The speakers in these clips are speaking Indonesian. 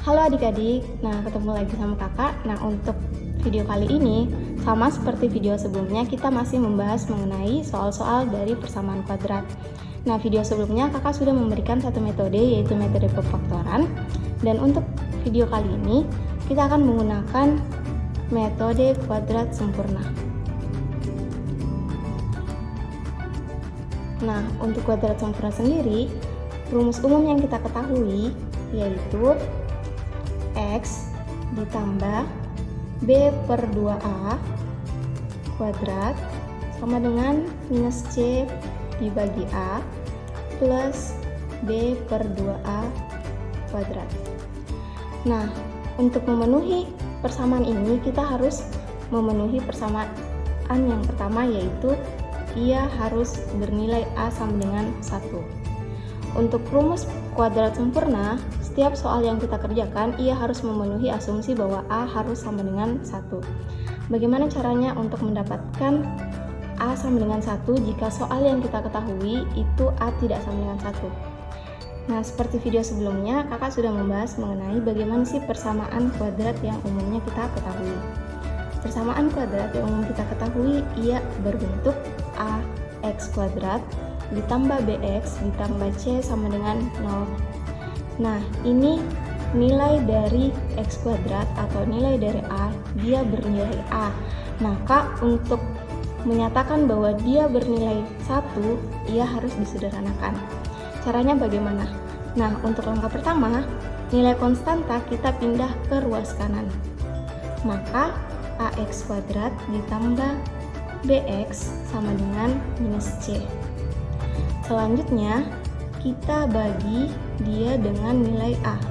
Halo adik-adik, nah ketemu lagi sama kakak. Nah untuk video kali ini, sama seperti video sebelumnya, kita masih membahas mengenai soal-soal dari persamaan kuadrat. Nah video sebelumnya kakak sudah memberikan satu metode, yaitu metode pemfaktoran. Dan untuk video kali ini, kita akan menggunakan metode kuadrat sempurna. Nah untuk kuadrat sempurna sendiri, rumus umum yang kita ketahui yaitu X ditambah B per 2A kuadrat sama dengan minus C dibagi A plus B per 2A kuadrat. Nah, untuk memenuhi persamaan ini kita harus memenuhi persamaan yang pertama, yaitu ia harus bernilai A sama dengan 1. Untuk rumus kuadrat sempurna, setiap soal yang kita kerjakan, ia harus memenuhi asumsi bahwa A harus sama dengan 1. Bagaimana caranya untuk mendapatkan A sama dengan 1 jika soal yang kita ketahui itu A tidak sama dengan 1? Nah, seperti video sebelumnya, kakak sudah membahas mengenai bagaimana sih persamaan kuadrat yang umumnya kita ketahui. Persamaan kuadrat yang umum kita ketahui, ia berbentuk AX kuadrat ditambah BX ditambah C sama dengan 0. Nah, ini nilai dari X kuadrat atau nilai dari A, dia bernilai A. Maka untuk menyatakan bahwa dia bernilai 1, ia harus disederhanakan. Caranya bagaimana? Nah, untuk langkah pertama, nilai konstanta kita pindah ke ruas kanan. Maka AX kuadrat ditambah BX sama dengan minus C. Selanjutnya, kita bagi dia dengan nilai A.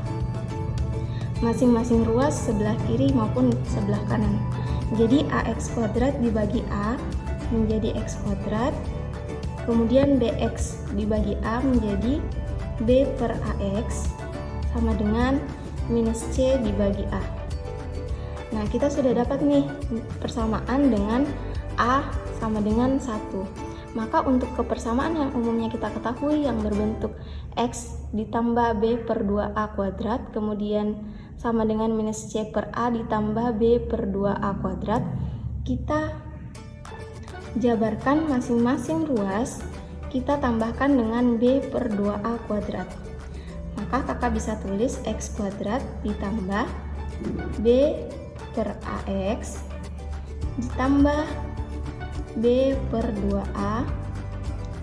Masing-masing ruas sebelah kiri maupun sebelah kanan. Jadi AX kuadrat dibagi A menjadi X kuadrat. Kemudian BX dibagi A menjadi B per AX sama dengan minus C dibagi A. Nah, kita sudah dapat nih persamaan dengan A sama dengan 1. Maka untuk kepersamaan yang umumnya kita ketahui yang berbentuk X ditambah B per 2A kuadrat, kemudian sama dengan minus C per A ditambah B per 2A kuadrat, kita jabarkan masing-masing ruas, kita tambahkan dengan B per 2A kuadrat. Maka kakak bisa tulis X kuadrat ditambah B per AX ditambah B per 2A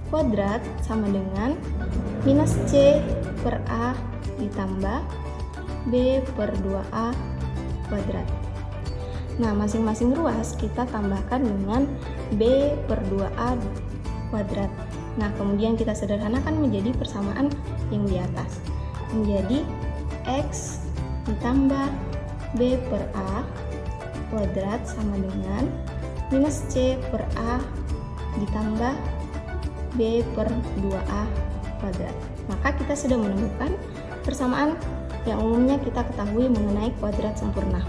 kuadrat sama dengan minus C per A ditambah B per 2A kuadrat. Nah, masing-masing ruas kita tambahkan dengan B per 2A kuadrat. Nah, kemudian kita sederhanakan menjadi persamaan yang di atas. Menjadi X ditambah B per A kuadrat sama dengan minus C per A ditambah B per 2A kuadrat. Maka kita sudah menemukan persamaan yang umumnya kita ketahui mengenai kuadrat sempurna.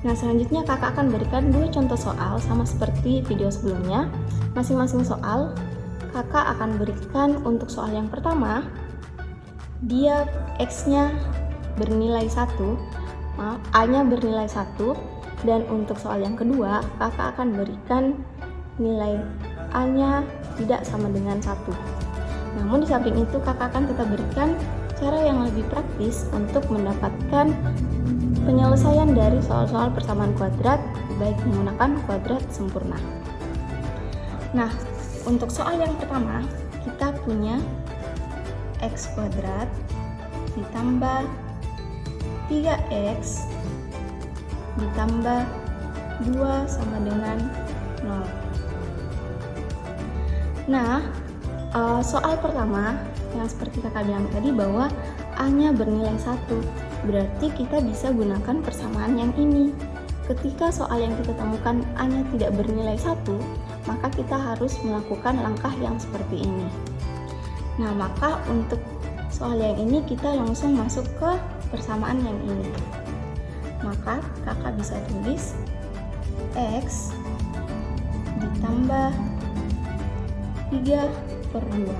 Nah, selanjutnya kakak akan berikan 2 contoh soal sama seperti video sebelumnya. Masing-masing soal kakak akan berikan untuk soal yang pertama, dia X-nya bernilai 1, A-nya bernilai 1, dan untuk soal yang kedua, kakak akan berikan nilai A-nya tidak sama dengan 1. Namun di samping itu, kakak akan tetap berikan cara yang lebih praktis untuk mendapatkan penyelesaian dari soal-soal persamaan kuadrat, baik menggunakan kuadrat sempurna. Nah, untuk soal yang pertama, kita punya X kuadrat ditambah 3X ditambah 2 sama dengan 0. Nah, soal pertama yang seperti kakak bilang tadi bahwa A-nya bernilai 1, berarti kita bisa gunakan persamaan yang ini. Ketika soal yang kita temukan A-nya tidak bernilai 1, maka kita harus melakukan langkah yang seperti ini. Nah, maka untuk soal yang ini kita langsung masuk ke persamaan yang ini. Maka kakak bisa tulis X ditambah 3 per 2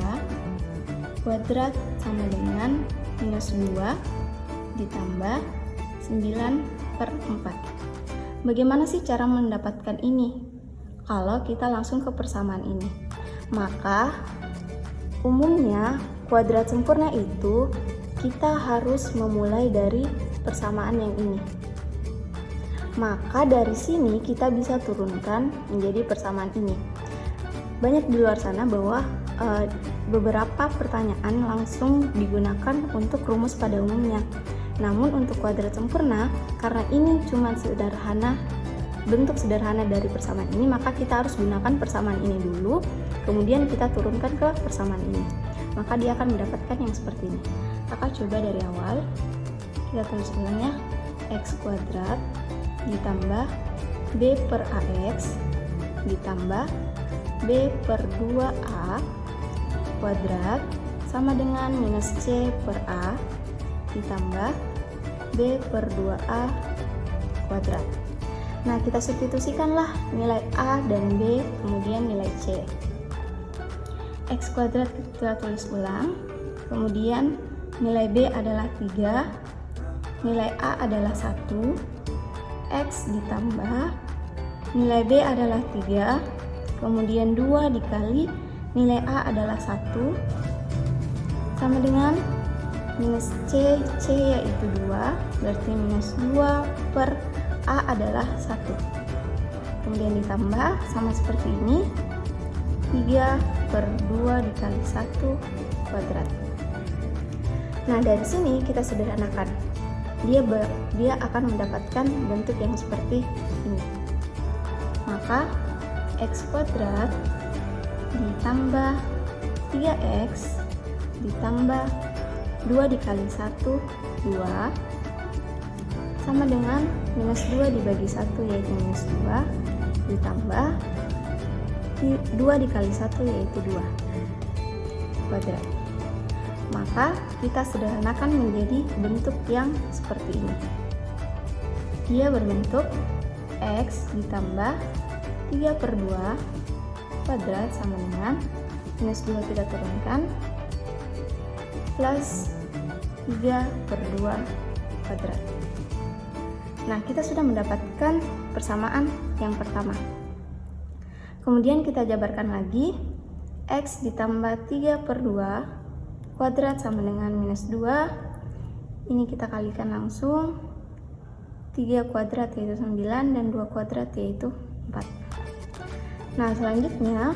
kuadrat sama dengan minus 2 ditambah 9/4. Bagaimana sih cara mendapatkan ini? Kalau kita langsung ke persamaan ini, maka umumnya kuadrat sempurna itu kita harus memulai dari persamaan yang ini. Maka dari sini kita bisa turunkan menjadi persamaan ini. Banyak di luar sana bahwa beberapa pertanyaan langsung digunakan untuk rumus pada umumnya. Namun untuk kuadrat sempurna, karena ini cuma bentuk sederhana dari persamaan ini, maka kita harus gunakan persamaan ini dulu, kemudian kita turunkan ke persamaan ini. Maka dia akan mendapatkan yang seperti ini. Kakak coba dari awal, kita tulis ulangnya x kuadrat ditambah b per ax ditambah b per 2a kuadrat sama dengan minus c per a ditambah b per 2a kuadrat. Nah, kita substitusikanlah nilai a dan b, kemudian nilai c. X kuadrat kita tulis ulang, kemudian nilai b adalah 3, nilai a adalah 1, x ditambah nilai b adalah 3, kemudian 2 dikali nilai a adalah 1, sama dengan minus c yaitu 2, berarti minus 2 per a adalah 1. Kemudian ditambah sama seperti ini, 3 per 2 dikali 1 kuadrat. Nah, dari sini kita sederhanakan. Dia akan mendapatkan bentuk yang seperti ini. Maka x kuadrat ditambah 3x ditambah 2 dikali 1, 2, sama dengan minus 2 dibagi 1 yaitu minus 2, ditambah 2 dikali 1 yaitu 2 kuadrat. Maka kita sederhanakan menjadi bentuk yang seperti ini. Dia berbentuk x ditambah 3 per 2 kuadrat sama dengan minus 2 kita turunkan plus 3 per 2 kuadrat. Nah, kita sudah mendapatkan persamaan yang pertama. Kemudian kita jabarkan lagi, x ditambah 3 per 2 kuadrat sama dengan minus 2. Ini kita kalikan langsung, 3 kuadrat yaitu 9 dan 2 kuadrat yaitu 4. Nah, selanjutnya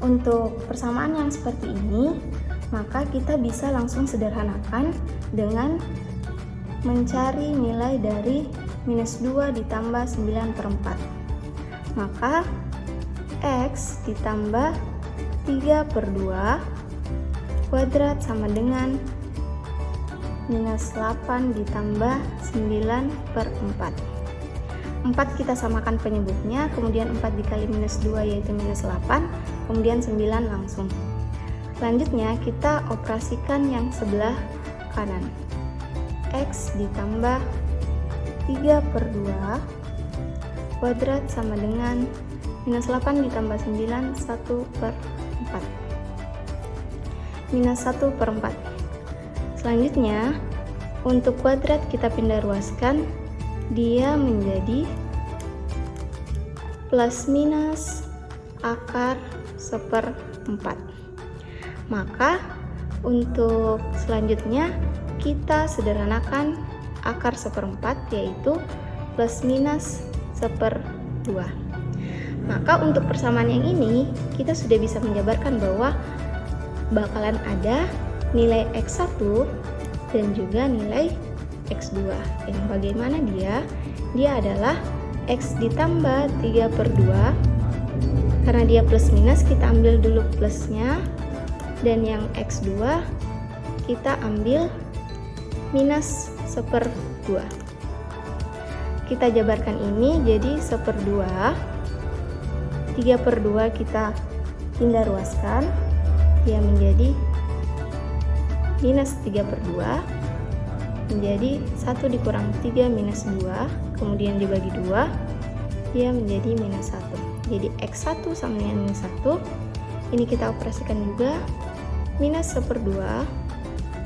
untuk persamaan yang seperti ini, maka kita bisa langsung sederhanakan dengan mencari nilai dari minus 2 ditambah 9 per 4. Maka x ditambah 3 per 2 kuadrat sama dengan minus 8 ditambah 9 per 4. 4 kita samakan penyebutnya, kemudian 4 dikali minus 2 yaitu minus 8, kemudian 9 langsung. Selanjutnya kita operasikan yang sebelah kanan. X ditambah 3 per 2 kuadrat sama dengan minus 8 ditambah 9, 1 per 4. Minus 1 per 4. Selanjutnya, untuk kuadrat kita pindah ruaskan, dia menjadi plus minus akar 1/4. Maka untuk selanjutnya kita sederhanakan akar 1/4 yaitu plus minus 1/2. Maka untuk persamaan yang ini kita sudah bisa menjabarkan bahwa bakalan ada nilai x1 dan juga nilai x2. Yang bagaimana dia? Dia adalah x ditambah 3 per 2. Karena dia plus minus, kita ambil dulu plusnya. Dan yang x2 kita ambil minus 1/2. Kita jabarkan ini jadi 1/2. 3 per 2 kita pindah ruaskan, dia menjadi minus 3 per 2 menjadi 1 dikurang 3 minus 2, kemudian dibagi 2, dia menjadi minus 1. Jadi x1 sama dengan minus 1. Ini kita operasikan juga, minus 1/2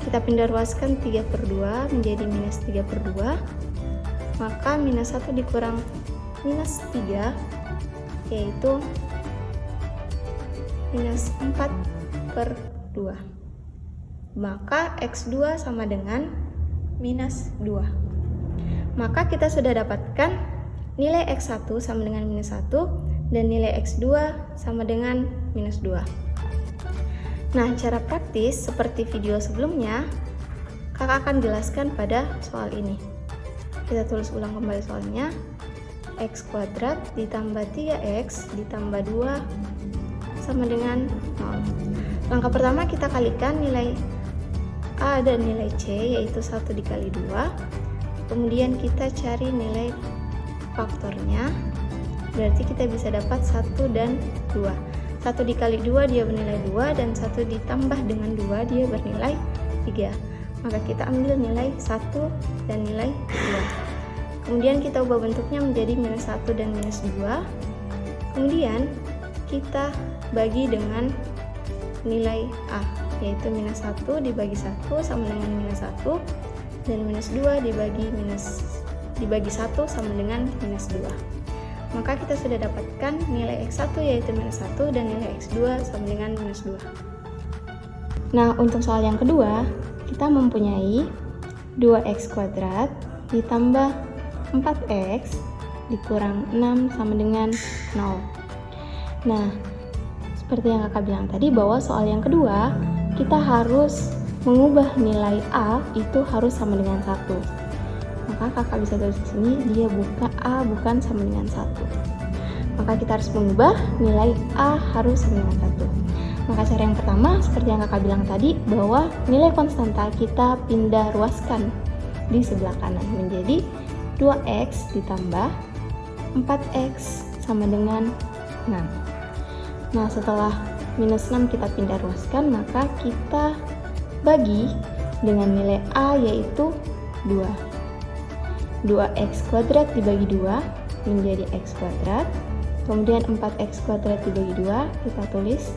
kita pindah ruaskan 3/2 menjadi minus 3/2, maka minus 1 dikurang minus 3 yaitu minus 4/2. Maka X2 sama dengan minus 2. Maka kita sudah dapatkan nilai X1 sama dengan minus 1 dan nilai X2 sama dengan minus 2. Nah, cara praktis seperti video sebelumnya, kakak akan jelaskan pada soal ini. Kita tulis ulang kembali soalnya. X kuadrat ditambah 3X ditambah 2 sama dengan 0. Langkah pertama kita kalikan nilai A dan nilai C, yaitu 1 dikali 2. Kemudian kita cari nilai faktornya, berarti kita bisa dapat 1 dan 2. 1 dikali 2 dia bernilai 2, dan 1 ditambah dengan 2 dia bernilai 3. Maka kita ambil nilai 1 dan nilai 2. Kemudian kita ubah bentuknya menjadi minus 1 dan minus 2. Kemudian kita bagi dengan nilai A, yaitu minus 1 dibagi 1 sama dengan minus 1, dan minus 2 dibagi 1 sama dengan minus 2. Maka kita sudah dapatkan nilai X1 yaitu minus 1 dan nilai X2 sama dengan minus 2. Nah, untuk soal yang kedua, kita mempunyai 2X kuadrat ditambah 4X dikurang 6 sama dengan 0. Nah, seperti yang kakak bilang tadi, bahwa soal yang kedua kita harus mengubah nilai A itu harus sama dengan 1. Maka kakak bisa tulis di sini dia A bukan sama dengan 1. Maka kita harus mengubah nilai A harus sama dengan 1. Maka cara yang pertama seperti yang kakak bilang tadi, bahwa nilai konstanta kita pindah ruaskan di sebelah kanan menjadi 2X ditambah 4X sama dengan 6. Nah, setelah minus 6 kita pindah ruaskan, maka kita bagi dengan nilai A yaitu 2. 2X kuadrat dibagi 2 menjadi X kuadrat. Kemudian 4X kuadrat dibagi 2, kita tulis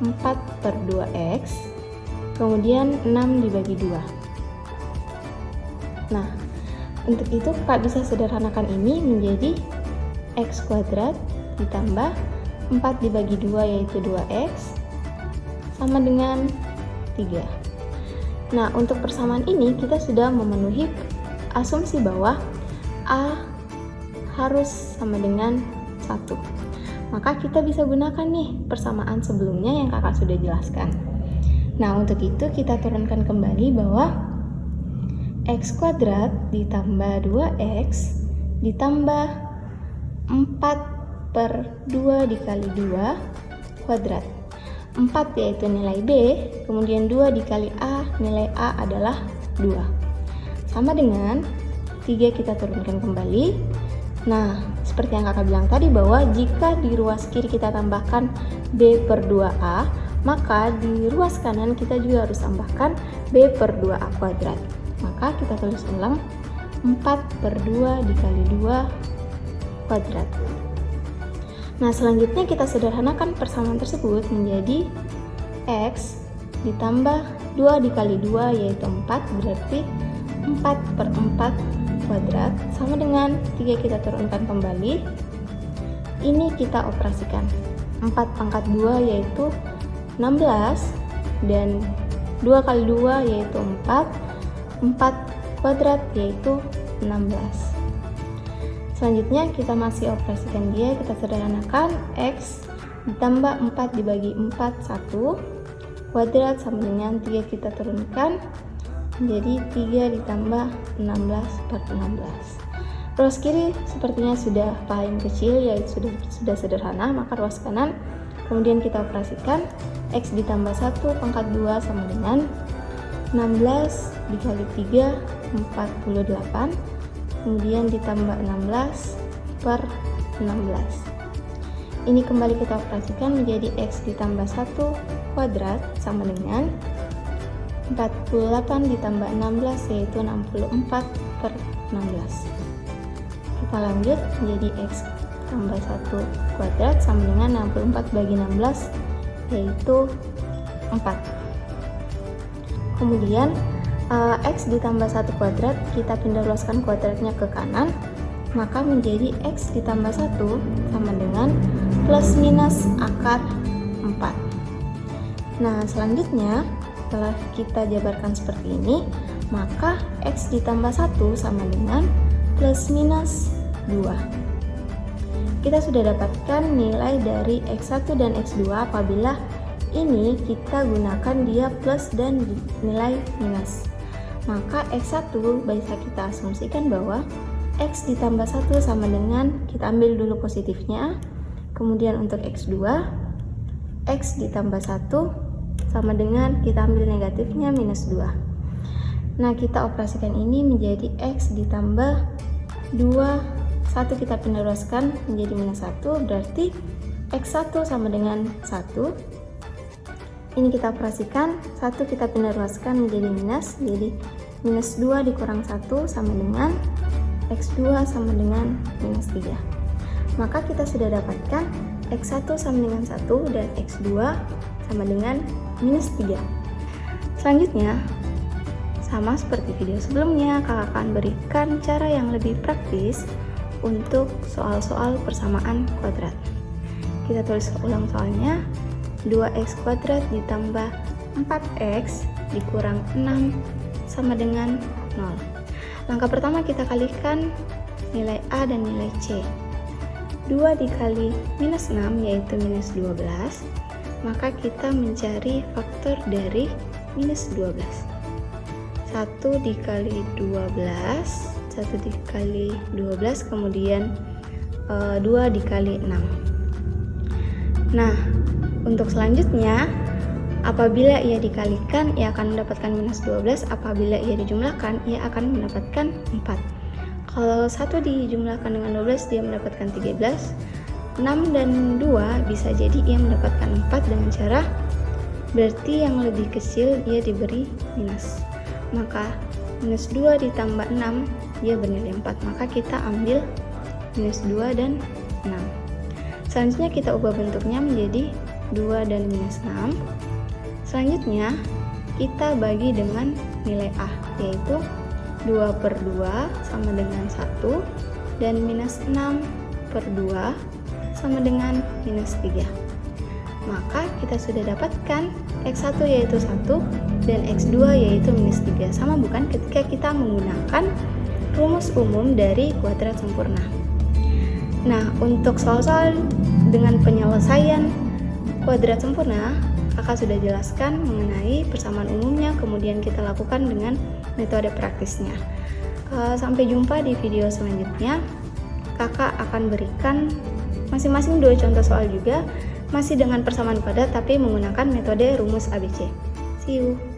4/2X. Kemudian 6 dibagi 2. Nah, untuk itu kakak bisa sederhanakan ini menjadi X kuadrat ditambah 4 dibagi 2 yaitu 2X sama dengan 3. Nah, untuk persamaan ini kita sudah memenuhi asumsi bahwa A harus sama dengan 1. Maka kita bisa gunakan nih persamaan sebelumnya yang kakak sudah jelaskan. Nah, untuk itu kita turunkan kembali bahwa X kuadrat ditambah 2X ditambah 4/2 dikali 2 kuadrat. 4 yaitu nilai B, kemudian 2 dikali A, nilai A adalah 2. Sama dengan 3 kita turunkan kembali. Nah, seperti yang kakak bilang tadi bahwa jika di ruas kiri kita tambahkan B/2A, maka di ruas kanan kita juga harus tambahkan B/2A kuadrat. Maka kita tulis ulang 4/2 dikali 2 kuadrat. Nah, selanjutnya kita sederhanakan persamaan tersebut menjadi X ditambah 2 dikali 2 yaitu 4, berarti 4/4 kuadrat sama dengan 3 kita turunkan kembali. Ini kita operasikan. 4 pangkat 2 yaitu 16 dan 2 kali 2 yaitu 4. 4 kuadrat yaitu 16. Selanjutnya kita masih operasikan dia, kita sederhanakan. X ditambah 4 dibagi 4 1 kuadrat sama dengan 3 kita turunkan menjadi 3 ditambah 16/16. Ruas kiri sepertinya sudah paling kecil, yaitu sudah sederhana, maka ruas kanan kemudian kita operasikan. X ditambah 1 pangkat 2 sama dengan 16 dikali 3 48, kemudian ditambah 16/16. Ini kembali kita operasikan menjadi X ditambah 1 kuadrat sama dengan 48 ditambah 16 yaitu 64/16. Kita lanjut menjadi X tambah 1 kuadrat sama dengan 64 bagi 16 yaitu 4. Kemudian X ditambah 1 kuadrat, kita pindah luaskan kuadratnya ke kanan, maka menjadi X ditambah 1 sama dengan plus minus akar 4. Nah, selanjutnya setelah kita jabarkan seperti ini, maka X ditambah 1 sama dengan plus minus 2. Kita sudah dapatkan nilai dari X1 dan X2 apabila ini kita gunakan dia plus dan nilai minus. Maka X1 bisa kita asumsikan bahwa X ditambah 1 sama dengan, kita ambil dulu positifnya, kemudian untuk X2, X ditambah 1 sama dengan, kita ambil negatifnya, minus 2. Nah, kita operasikan ini menjadi X ditambah 2, 1 kita pindah luaskan menjadi minus 1, berarti X1 sama dengan 1. Ini kita operasikan, 1 kita pindah luaskan menjadi minus, jadi minus 2 dikurang 1 sama dengan X2 sama dengan minus 3. Maka kita sudah dapatkan X1 sama dengan 1 dan X2 sama dengan minus 3. Selanjutnya, sama seperti video sebelumnya, kakak akan berikan cara yang lebih praktis untuk soal-soal persamaan kuadrat. Kita tulis ulang soalnya. 2x kuadrat ditambah 4x dikurang 6 sama dengan 0. Langkah pertama kita kalikan nilai A dan nilai C. 2 dikali minus 6 yaitu minus 12, maka kita mencari faktor dari minus 12. 1 dikali 12, 1 dikali 12, kemudian 2 dikali 6. Nah, untuk selanjutnya, apabila ia dikalikan, ia akan mendapatkan minus 12. Apabila ia dijumlahkan, ia akan mendapatkan 4. Kalau 1 dijumlahkan dengan 12, dia mendapatkan 13. 6 dan 2 bisa jadi ia mendapatkan 4 dengan cara, berarti yang lebih kecil ia diberi minus. Maka minus 2 ditambah 6, dia bernilai 4. Maka kita ambil minus 2 dan 6. Selanjutnya kita ubah bentuknya menjadi 2 dan minus 6. Selanjutnya kita bagi dengan nilai A, yaitu 2 per 2 sama dengan 1 dan minus 6 per 2 sama dengan minus 3. Maka kita sudah dapatkan X1 yaitu 1 dan X2 yaitu minus 3. Sama bukan ketika kita menggunakan rumus umum dari kuadrat sempurna. Nah, untuk soal-soal dengan penyelesaian kuadrat sempurna, kakak sudah jelaskan mengenai persamaan umumnya, kemudian kita lakukan dengan metode praktisnya. Sampai jumpa di video selanjutnya. Kakak akan berikan masing-masing 2 contoh soal juga, masih dengan persamaan kuadrat tapi menggunakan metode rumus ABC. See you!